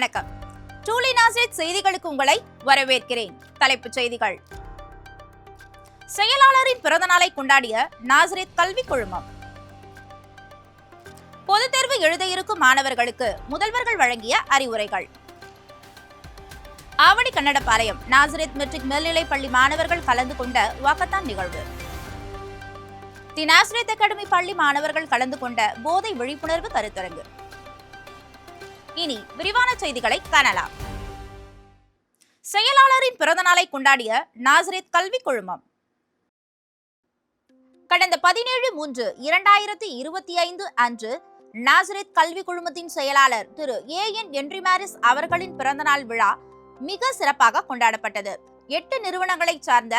வணக்கம். ட்ரூலி நாசரேத் செய்திகளுக்கு உங்களை வரவேற்கிறேன். தலைப்புச் செய்திகள். செயலாளரின் பிறந்த நாளை கொண்டாடிய நாசரேத் கல்வி குழுமம். பொதுத் தேர்வு எழுத இருக்கும் மாணவர்களுக்கு முதல்வர்கள் வழங்கிய அறிவுரைகள். ஆவடி கன்னடபாளையம் நாசரேத் மெட்ரிக் மேல்நிலைப் பள்ளி மாணவர்கள் கலந்து கொண்ட வாக்கத்தான் நிகழ்வு. தி நாசரேத் அகாடமி பள்ளி மாணவர்கள் கலந்து கொண்ட போதை விழிப்புணர்வு கருத்தரங்கு. இனி விரிவான செய்திகளை காணலாம். செயலாளரின் பிறந்த நாளை கொண்டாடிய நாசரேத் கல்வி குழுமம். கடந்த 17/3/2025 அன்று நாசரேத் கல்வி குழுமத்தின் செயலாளர் திரு ஏஎன் ஹென்றி மாரிஸ் அவர்களின் பிறந்தநாள் விழா மிக சிறப்பாக கொண்டாடப்பட்டது. 8 நிறுவனங்களை சார்ந்த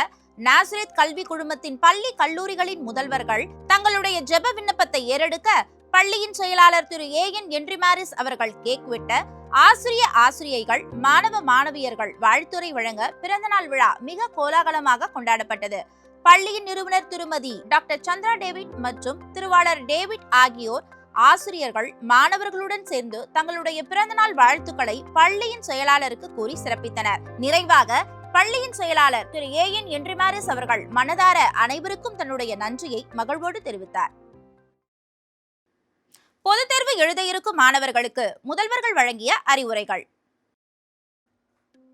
நாசரேத் கல்வி குழுமத்தின் பள்ளி கல்லூரிகளின் முதல்வர்கள் தங்களுடைய ஜெப விண்ணப்பத்தை ஏறெடுக்க பள்ளியின் செயலாளர் திரு ஏஎன் ஹென்றி மாரிஸ் அவர்கள் கேக் வெட்ட, ஆசிரியைகள், மாணவ மாணவியர்கள் வாழ்த்துரை வழங்க பிறந்தநாள் விழா மிக கோலாகலமாக கொண்டாடப்பட்டது. பள்ளியின் நிறுவனர் திருமதி டாக்டர் சந்திரா டேவிட் மற்றும் திருவாளர் டேவிட் ஆகியோர் ஆசிரியர்கள் மாணவர்களுடன் சேர்ந்து தங்களுடைய பிறந்தநாள் வாழ்த்துக்களை பள்ளியின் செயலாளருக்கு கூறி சிறப்பித்தனர். நிறைவாக பள்ளியின் செயலாளர் திரு ஏஎன் ஹென்றி மாரிஸ் அவர்கள் மனதார அனைவருக்கும் தன்னுடைய நன்றியை மகிழ்வோடு தெரிவித்தார். பொதுத் தேர்வு எழுத இருக்கும் மாணவர்களுக்கு முதல்வர்கள் வழங்கிய அறிவுரைகள்.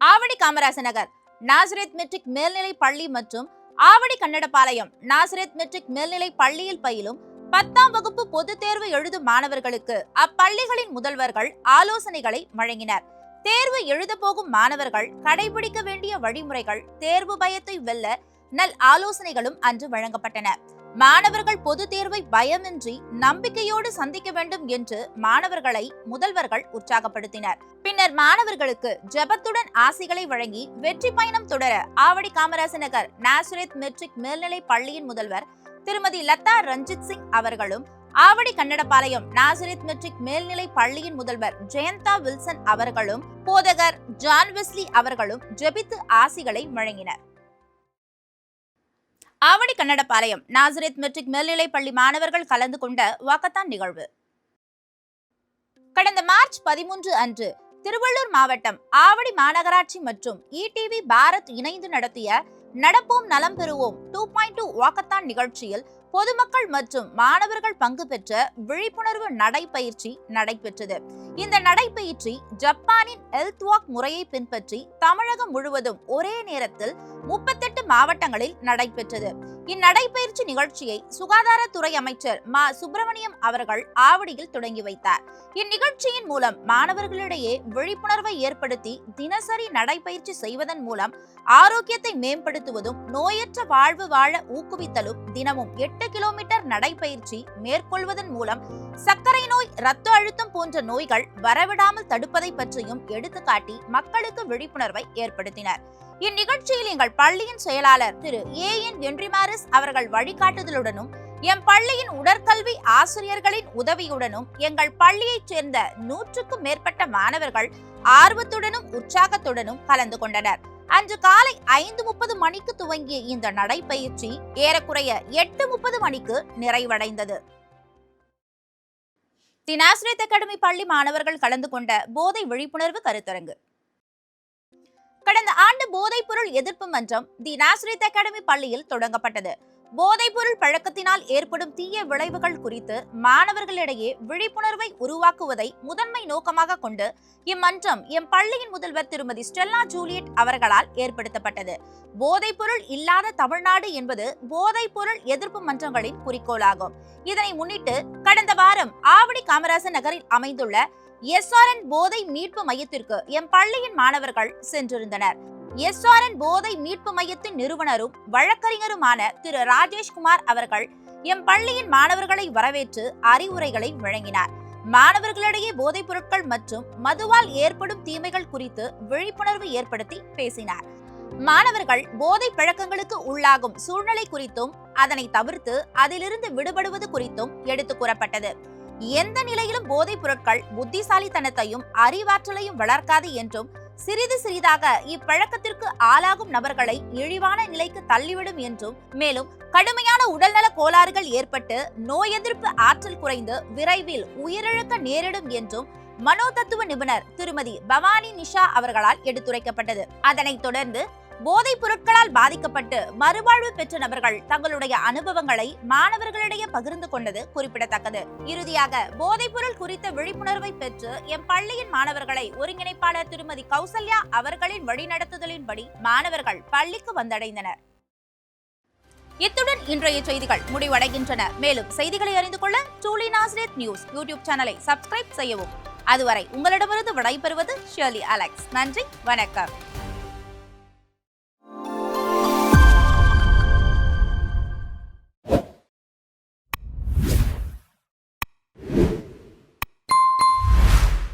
ஆவடி காமராச நகர் நாசரேத் மெட்ரிக் மேல்நிலை பள்ளி மற்றும் ஆவடி கன்னடபாளையம் நாசரேத் மெட்ரிக் மேல்நிலை பள்ளியில் பயிலும் 10ஆம் வகுப்பு பொதுத் தேர்வு எழுதும் மாணவர்களுக்கு அப்பள்ளிகளின் முதல்வர்கள் ஆலோசனைகளை வழங்கினர். தேர்வு எழுத போகும் மாணவர்கள் கடைபிடிக்க வேண்டிய வழிமுறைகள், தேர்வு பயத்தை வெல்ல நல் ஆலோசனைகளும் அன்று வழங்கப்பட்டன. மாணவர்கள் பொது தேர்வை பயமின்றி நம்பிக்கையோடு சந்திக்க வேண்டும் என்று மாணவர்களை முதல்வர்கள் உற்சாகப்படுத்தினர். பின்னர் மாணவர்களுக்கு ஜெபத்துடன் ஆசிகளை வழங்கி வெற்றி பயணம் தொடர ஆவடி காமராச நகர் நாசரேத் மெட்ரிக் மேல்நிலை பள்ளியின் முதல்வர் திருமதி லதா ரஞ்சித் சிங் அவர்களும், ஆவடி கன்னடபாளையம் நாசரேத் மெட்ரிக் மேல்நிலை பள்ளியின் முதல்வர் ஜெயந்தா வில்சன் அவர்களும், போதகர் ஜான் வெஸ்லி அவர்களும் ஜெபித்து ஆசிகளை வழங்கினர். ஆவடி கன்னடபாளையம் நாசரேத் மெட்ரிக் மேல்நிலை பள்ளி மாணவர்கள் கலந்து கொண்ட வாக்கத்தான் நிகழ்வு. கடந்த மார்ச் 13 அன்று திருவள்ளூர் மாவட்டம் ஆவடி மாநகராட்சி மற்றும் ETV பாரத் இணைந்து நடத்திய நடப்போம் நலம் பெறுவோம் 2.2 வாக்கத்தான் நிகழ்ச்சியில் பொதுமக்கள் மற்றும் மாணவர்கள் பங்கு பெற்ற விழிப்புணர்வு நடைபயிற்சி நடைபெற்றது. இந்த நடைபயிற்சி ஜப்பானின் ஹெல்த் வாக் முறையை பின்பற்றி தமிழகம் முழுவதும் ஒரே நேரத்தில் 38 மாவட்டங்களில் நடைபெற்றது. இந்நடைபயிற்சி நிகழ்ச்சியை சுகாதாரத்துறை அமைச்சர் மா சுப்பிரமணியம் அவர்கள் ஆவடியில் தொடங்கி வைத்தார். இந்நிகழ்ச்சியின் மூலம் மாணவர்களிடையே விழிப்புணர்வை ஏற்படுத்தி தினசரி நடைபயிற்சி செய்வதன் மூலம் ஆரோக்கியத்தை மேம்படுத்துவதும், நோயற்ற வாழ்வு வாழ ஊக்குவித்தலும், தினமும் 8 கிலோமீட்டர் நடைபயிற்சி மேற்கொள்வதன் மூலம் சர்க்கரை நோய், இரத்த அழுத்தம் போன்ற நோய்கள் வரவிடாமல் தடுப்பதை பற்றியும் எடுத்துக்காட்டி மக்களுக்கு விழிப்புணர்வை ஏற்படுத்தினர். இந்நிகழ்ச்சியில் எங்கள் பள்ளியின் செயலாளர் திரு ஏஎன் ஹென்றி மாரிஸ் அவர்கள் வழிகாட்டுதலுடனும், எம் பள்ளியின் உடற்கல்வி ஆசிரியர்களின் உதவியுடனும் எங்கள் பள்ளியைச் சேர்ந்த 100க்கும் மேற்பட்ட மாணவர்கள் ஆர்வத்துடனும் உற்சாகத்துடனும் கலந்து கொண்டனர். அன்று காலை 5:30 மணிக்கு துவங்கிய இந்த நடைபயிற்சி ஏறக்குறைய 8:30 மணிக்கு நிறைவடைந்தது. தி நாசரேத் அகாடமி பள்ளி மாணவர்கள் கலந்து கொண்ட போதை விழிப்புணர்வு கருத்தரங்கு. கடந்த ஆண்டு போதைப் பொருள் எதிர்ப்பு மன்றம் தி நாசரேத் அகாடமி பள்ளியில் தொடங்கப்பட்டது. போதைப் பொருள் பழக்கத்தினால் ஏற்படும் தீய விளைவுகள் குறித்து மாணவர்களிடையே விழிப்புணர்வை உருவாக்குவதை முதன்மை நோக்கமாக கொண்டு இம்மன்றம் எம் பள்ளியின் முதல்வர் திருமதி ஸ்டெல்லா ஜூலியட் அவர்களால் ஏற்படுத்தப்பட்டது. போதைப் பொருள் இல்லாத தமிழ்நாடு என்பது போதைப் பொருள் எதிர்ப்பு மன்றங்களின் குறிக்கோளாகும். இதனை முன்னிட்டு கடந்த வாரம் ஆவடி காமராச நகரில் அமைந்துள்ள SRN போதை மீட்பு மையத்திற்கு எம் பள்ளியின் மாணவர்கள் சென்றிருந்தனர். SRN போதை மீட்பு மையத்தின் நிறுவனரும் வழக்கறிஞருமான திரு ராஜேஷ்குமார் அவர்கள் எம் பள்ளியின் மாணவர்களை வரவேற்று அறிவுரைகளை வழங்கினார். மாணவர்களிடையே போதைப் பொருட்கள் மற்றும் மதுவால் ஏற்படும் தீமைகள் குறித்து விழிப்புணர்வு ஏற்படுத்தி பேசினார். மாணவர்கள் போதை பழக்கங்களுக்கு உள்ளாகும் சூழ்நிலை குறித்தும் அதனை தவிர்த்து அதிலிருந்து விடுபடுவது குறித்தும் எடுத்து கூறப்பட்டது. எந்த நிலையிலும் போதைப் பொருட்கள் புத்திசாலித்தனத்தையும் அறிவாற்றலையும் வளர்க்காது என்றும், சிறிது சிறிதாக இப்பழக்கத்திற்கு ஆளாகும் நபர்களை இழிவான நிலைக்கு தள்ளிவிடும் என்றும், மேலும் கடுமையான உடல்நல கோளாறுகள் ஏற்பட்டு நோய் எதிர்ப்பு ஆற்றல் குறைந்து விரைவில் உயிரிழக்க நேரிடும் என்றும் மனோதத்துவ நிபுணர் திருமதி பவானி நிஷா அவர்களால் எடுத்துரைக்கப்பட்டது. அதனைத் தொடர்ந்து போதைப் பொருட்களால் பாதிக்கப்பட்டு மறுவாழ்வு பெற்ற நபர்கள் தங்களுடைய அனுபவங்களை மாணவர்களிடையே பகிர்ந்து கொண்டது குறிப்பிடத்தக்கது. இறுதியாக போதைப் பொருள் குறித்த விழிப்புணர்வை பெற்று எம் பள்ளியின் மாணவர்களை ஒருங்கிணைப்பாளர் திருமதி கௌசல்யா அவர்களின் வழிநடத்துதலின்படி மாணவர்கள் பள்ளிக்கு வந்தடைந்தனர். இத்துடன் இன்றைய செய்திகள் முடிவடைகின்றன. மேலும் செய்திகளை அறிந்து கொள்ள டூலி நாஸ்ரேத் நியூஸ் யூடியூப் சேனலை சப்ஸ்கிரைப் செய்யவும். அதுவரை உங்களிடமிருந்து விடைபெறுவது ஷர்லி அலெக்ஸ். நன்றி, வணக்கம்.